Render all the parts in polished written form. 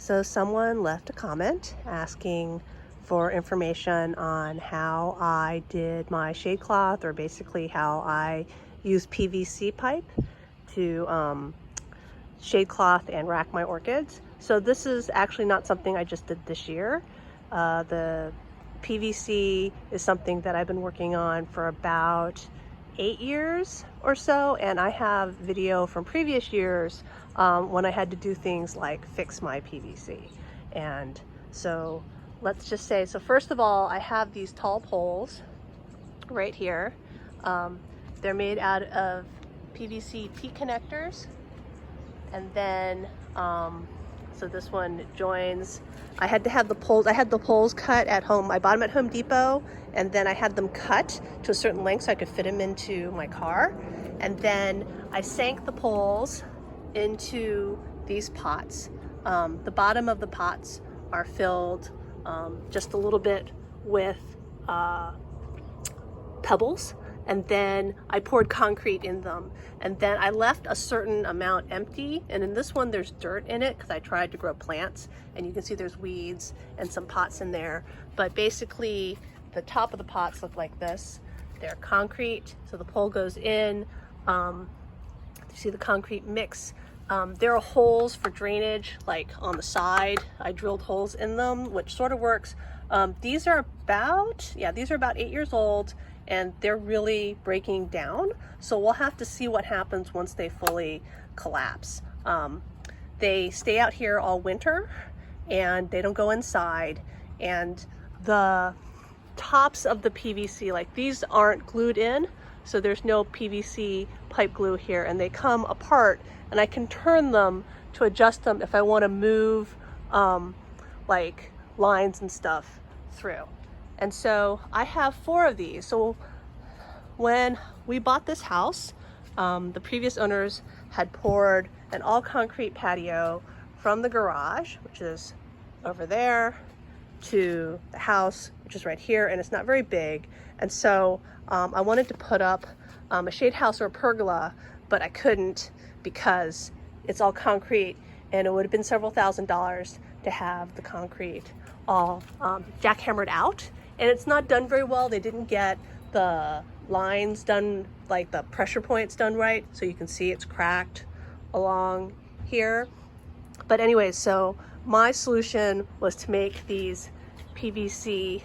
So someone left a comment asking for information on how I did my shade cloth, or basically how I use PVC pipe to shade cloth and rack my orchids. So this is actually not something I just did this year. The PVC is something that I've been working on for about 8 years or so, and I have video from previous years when I had to do things like fix my PVC. And so let's just say, so first of all, I have these tall poles right here. They're made out of PVC T-connectors, and then so this one joins. I had to have the poles, I had the poles cut at home. I bought them at Home Depot, and then I had them cut to a certain length so I could fit them into my car. And then I sank the poles into these pots. The bottom of the pots are filled just a little bit with pebbles, and then I poured concrete in them, and then I left a certain amount empty. And in this one there's dirt in it because I tried to grow plants, and you can see there's weeds and some pots in there. But basically the top of the pots look like this. They're concrete, so the pole goes in. You see the concrete mix. There are holes for drainage, like on the side. I drilled holes in them, which sort of works. These are about 8 years old, and they're really breaking down. So we'll have to see what happens once they fully collapse. They stay out here all winter, and they don't go inside. And the tops of the PVC, like these aren't glued in, so there's no PVC pipe glue here, and they come apart, and I can turn them to adjust them if I want to move like lines and stuff through. And so I have 4 of these. So when we bought this house, the previous owners had poured an all concrete patio from the garage, which is over there, to the house, which is right here, and it's not very big. And so I wanted to put up a shade house or a pergola, but I couldn't because it's all concrete, and it would have been several $1000s to have the concrete all jackhammered out. And it's not done very well. They didn't get the lines done, like the pressure points done right. So you can see it's cracked along here. But anyways, so my solution was to make these PVC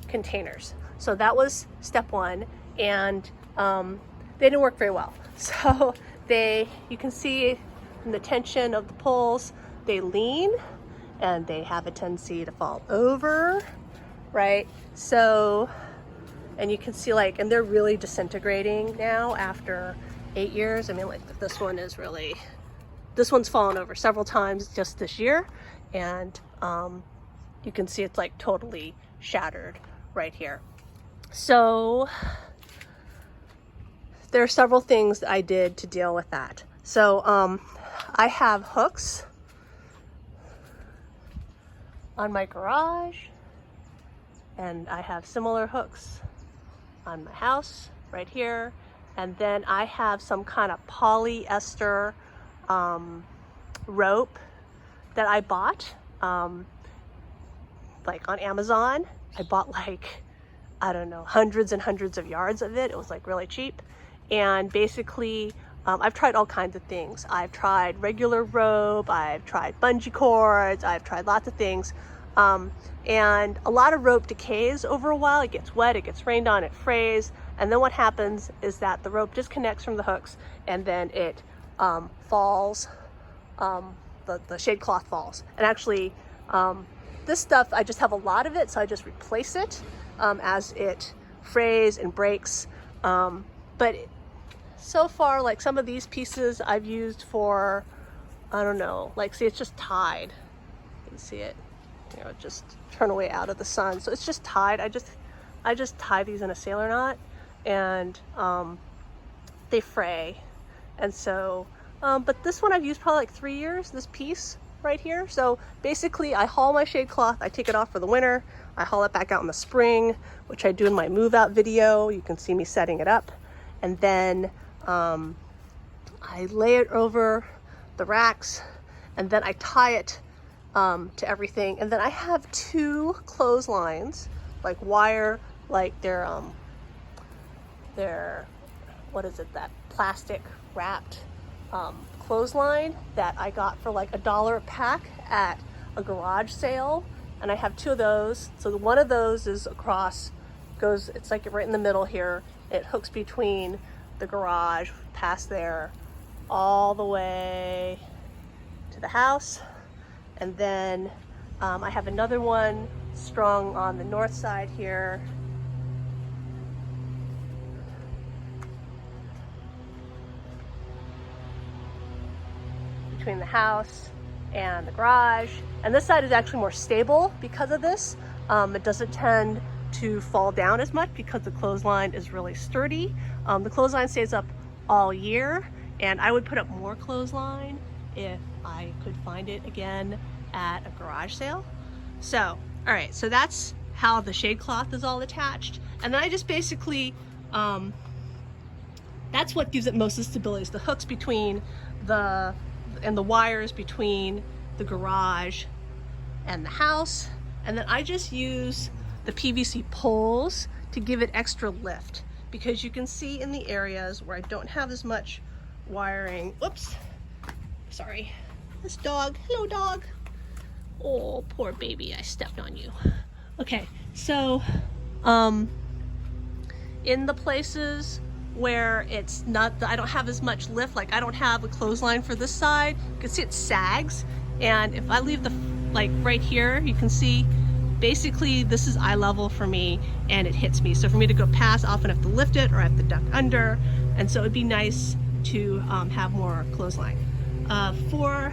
containers. So that was step 1, and they didn't work very well. So you can see in the tension of the poles, they lean and they have a tendency to fall over, right? So, and you can see like, and they're really disintegrating now after 8 years. I mean, like this one's fallen over several times just this year, and you can see it's like totally shattered right here. So there are several things that I did to deal with that. So I have hooks on my garage, and I have similar hooks on my house right here. And then I have some kind of polyester rope that I bought like on Amazon. I bought like, I don't know, hundreds and hundreds of yards of it. It was like really cheap. And basically I've tried all kinds of things. I've tried regular rope, I've tried bungee cords, I've tried lots of things. And a lot of rope decays over a while. It gets wet, it gets rained on, it frays. And then what happens is that the rope disconnects from the hooks, and then it falls, the shade cloth falls. And actually, this stuff, I just have a lot of it, so I just replace it as it frays and breaks. But so far, like some of these pieces I've used for, I don't know, like see, it's just tied. You can see it, you know, just turn away out of the sun. So it's just tied. I just tie these in a sailor knot, and they fray. And so, but this one I've used probably like 3 years, this piece right here. So basically I haul my shade cloth, I take it off for the winter, I haul it back out in the spring, which I do in my move out video. You can see me setting it up. And then I lay it over the racks, and then I tie it to everything. And then I have 2 clotheslines, like wire, like they're what is it, that plastic wrapped clothesline that I got for like $1 a pack at a garage sale. And I have 2 of those. So one of those is across, goes, it's like right in the middle here. It hooks between the garage, past there, all the way to the house. And then I have another one strung on the north side here. Between the house and the garage. And this side is actually more stable because of this. It doesn't tend to fall down as much because the clothesline is really sturdy. The clothesline stays up all year, and I would put up more clothesline if I could find it again at a garage sale. So, all right, so that's how the shade cloth is all attached. And then I just basically, that's what gives it most of the stability, is the hooks between the wires between the garage and the house. And then I just use the PVC poles to give it extra lift, because you can see in the areas where I don't have as much wiring. Whoops, sorry, this dog, hello dog. Oh, poor baby, I stepped on you. Okay, so in the places where it's not, I don't have as much lift, like I don't have a clothesline for this side, you can see it sags. And if I leave the, like right here, you can see basically this is eye level for me and it hits me. So for me to go past, I often have to lift it or I have to duck under. And so it'd be nice to have more clothesline. For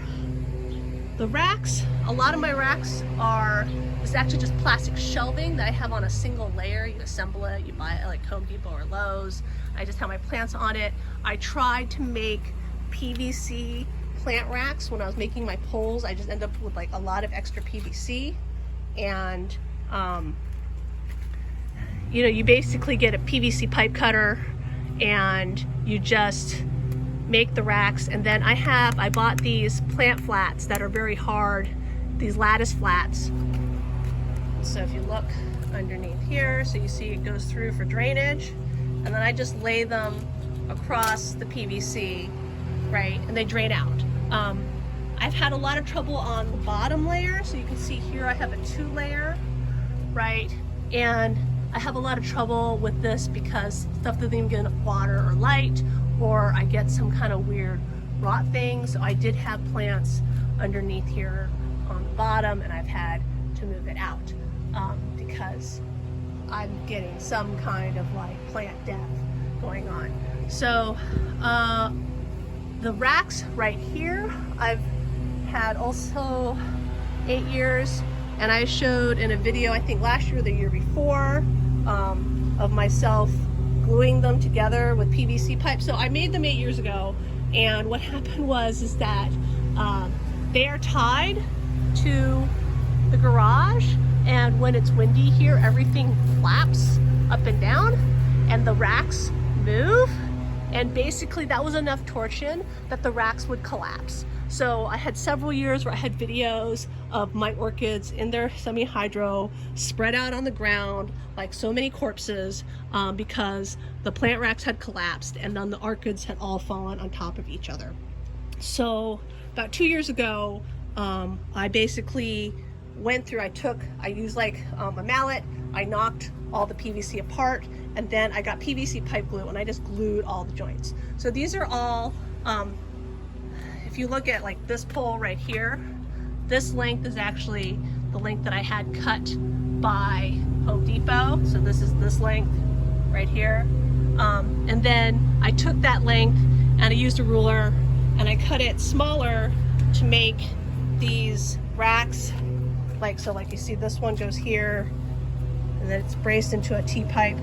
the racks, a lot of my racks are, it's actually just plastic shelving that I have on a single layer. You assemble it, you buy it at like Home Depot or Lowe's. I just have my plants on it. I tried to make PVC plant racks when I was making my poles. I just end up with like a lot of extra PVC. And you know, you basically get a PVC pipe cutter and you just make the racks. And then I bought these plant flats that are very hard, these lattice flats. So if you look underneath here, so you see it goes through for drainage, and then I just lay them across the PVC, right, and they drain out. I've had a lot of trouble on the bottom layer, so you can see here I have a 2-layer, right, and I have a lot of trouble with this because stuff doesn't even get enough water or light, or I get some kind of weird rot thing. So I did have plants underneath here on the bottom, and I've had to move it out because I'm getting some kind of like plant death going on. So the racks right here, I've had also 8 years, and I showed in a video, I think last year or the year before, of myself gluing them together with PVC pipe. So I made them 8 years ago, and what happened was that they are tied to the garage, and when it's windy here, everything flaps up and down and the racks move, and basically that was enough torsion that the racks would collapse. So I had several years where I had videos of my orchids in their semi-hydro spread out on the ground like so many corpses because the plant racks had collapsed and then the orchids had all fallen on top of each other. So about 2 years ago, I basically went through, I used like a mallet, I knocked all the PVC apart, and then I got PVC pipe glue and I just glued all the joints. So these are all, if you look at like this pole right here, this length is actually the length that I had cut by Home Depot. So this is this length right here. And then I took that length and I used a ruler and I cut it smaller to make these racks. So like you see, this one goes here and then it's braced into a T-pipe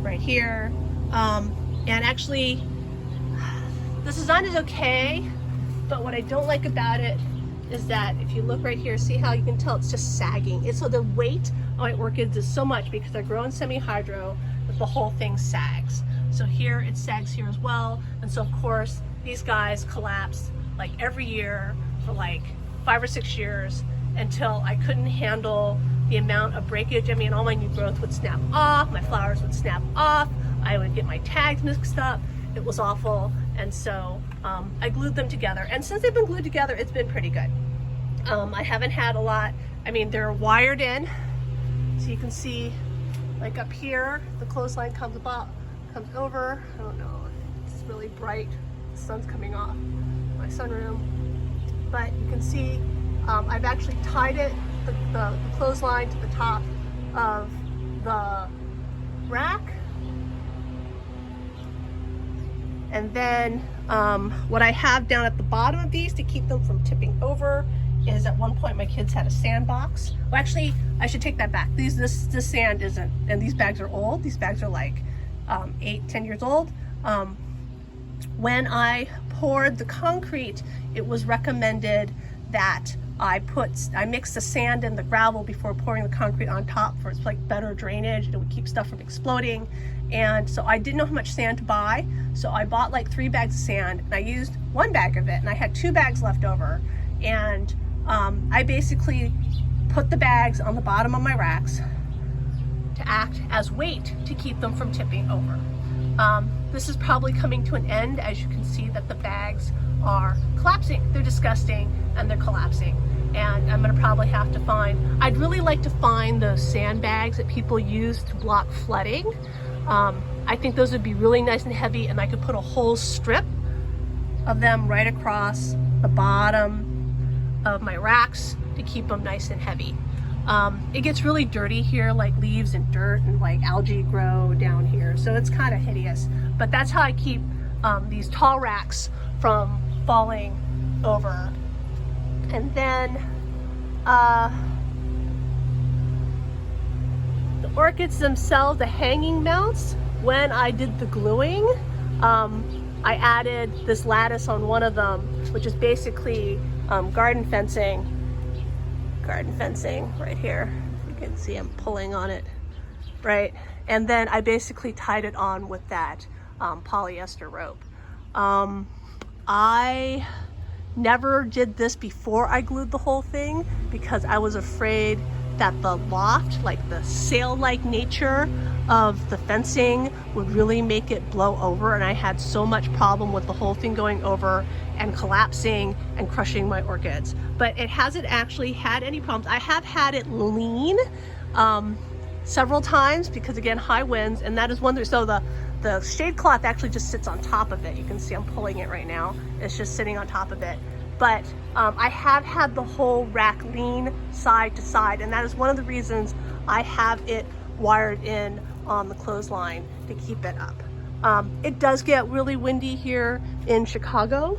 right here. And actually, this design is okay, but what I don't like about it is that if you look right here, see how you can tell it's just sagging. So the weight of my orchids is so much because they're grown semi-hydro that the whole thing sags. So here it sags here as well. And so of course, these guys collapse like every year for like 5 or 6 years. until I couldn't handle the amount of breakage. I mean, all my new growth would snap off, my flowers would snap off, I would get my tags mixed up. It was awful. And so I glued them together. And since they've been glued together, it's been pretty good. I haven't had a lot. I mean, they're wired in. So you can see, like up here, the clothesline comes over. I don't know, it's really bright. The sun's coming off my sunroom. But you can see I've actually tied it, the clothesline, to the top of the rack. And then what I have down at the bottom of these to keep them from tipping over is, at one point my kids had a sandbox. Well, actually, I should take that back. This sand isn't, and these bags are old. These bags are like 8-10 years old. When I poured the concrete, it was recommended that I mix the sand and the gravel before pouring the concrete on top for its like better drainage. It would keep stuff from exploding. And so I didn't know how much sand to buy. So I bought like 3 bags of sand, and I used 1 bag of it, and I had 2 bags left over. And I basically put the bags on the bottom of my racks to act as weight to keep them from tipping over. This is probably coming to an end, as you can see that the bags are collapsing. They're disgusting and they're collapsing. And I'm gonna probably have to find, I'd really like to find those sandbags that people use to block flooding. I think those would be really nice and heavy, and I could put a whole strip of them right across the bottom of my racks to keep them nice and heavy. It gets really dirty here, like leaves and dirt and like algae grow down here, so it's kind of hideous. But that's how I keep these tall racks from falling over. And then the orchids themselves, the hanging mounts, when I did the gluing, I added this lattice on one of them, which is basically garden fencing right here. You can see I'm pulling on it, right? And then I basically tied it on with that polyester rope. I never did this before I glued the whole thing because I was afraid that the loft, like the sail-like nature of the fencing, would really make it blow over, and I had so much problem with the whole thing going over and collapsing and crushing my orchids. But it hasn't actually had any problems. I have had it lean several times because, again, high winds, and that is one thing. So the shade cloth actually just sits on top of it. You can see I'm pulling it right now. It's just sitting on top of it. But I have had the whole rack lean side to side, and that is one of the reasons I have it wired in on the clothesline to keep it up. It does get really windy here in Chicago.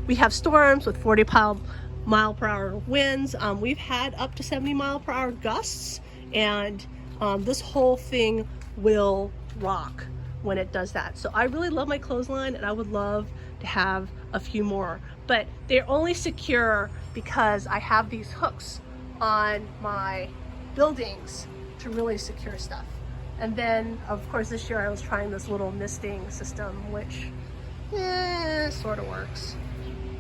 We have storms with 40-mile-per-hour winds. We've had up to 70-mile-per-hour gusts, and this whole thing will rock when it does that. So I really love my clothesline, and I would love to have a few more, but they're only secure because I have these hooks on my buildings to really secure stuff. And then, of course, this year I was trying this little misting system, which sort of works,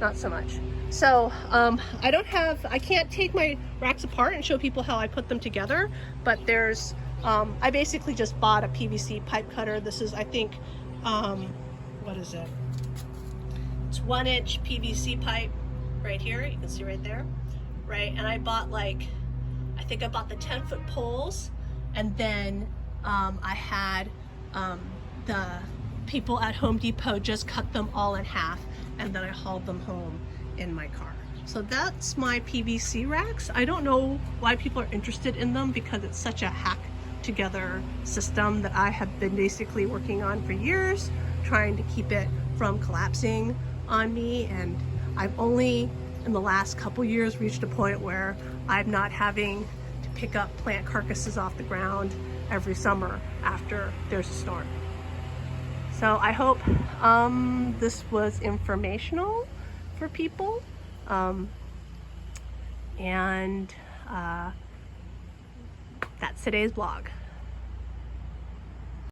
not so much. So I can't take my racks apart and show people how I put them together, but there's, I basically just bought a PVC pipe cutter. This is, I think, what is it? It's 1-inch PVC pipe right here. You can see right there, right? And I bought I think I bought the 10-foot poles, and then I had the people at Home Depot just cut them all in half, and then I hauled them home in my car. So that's my PVC racks. I don't know why people are interested in them because it's such a hack together system that I have been basically working on for years, trying to keep it from collapsing on me. And I've only in the last couple years reached a point where I'm not having to pick up plant carcasses off the ground every summer after there's a storm. So I hope this was informational for people, and that's today's vlog.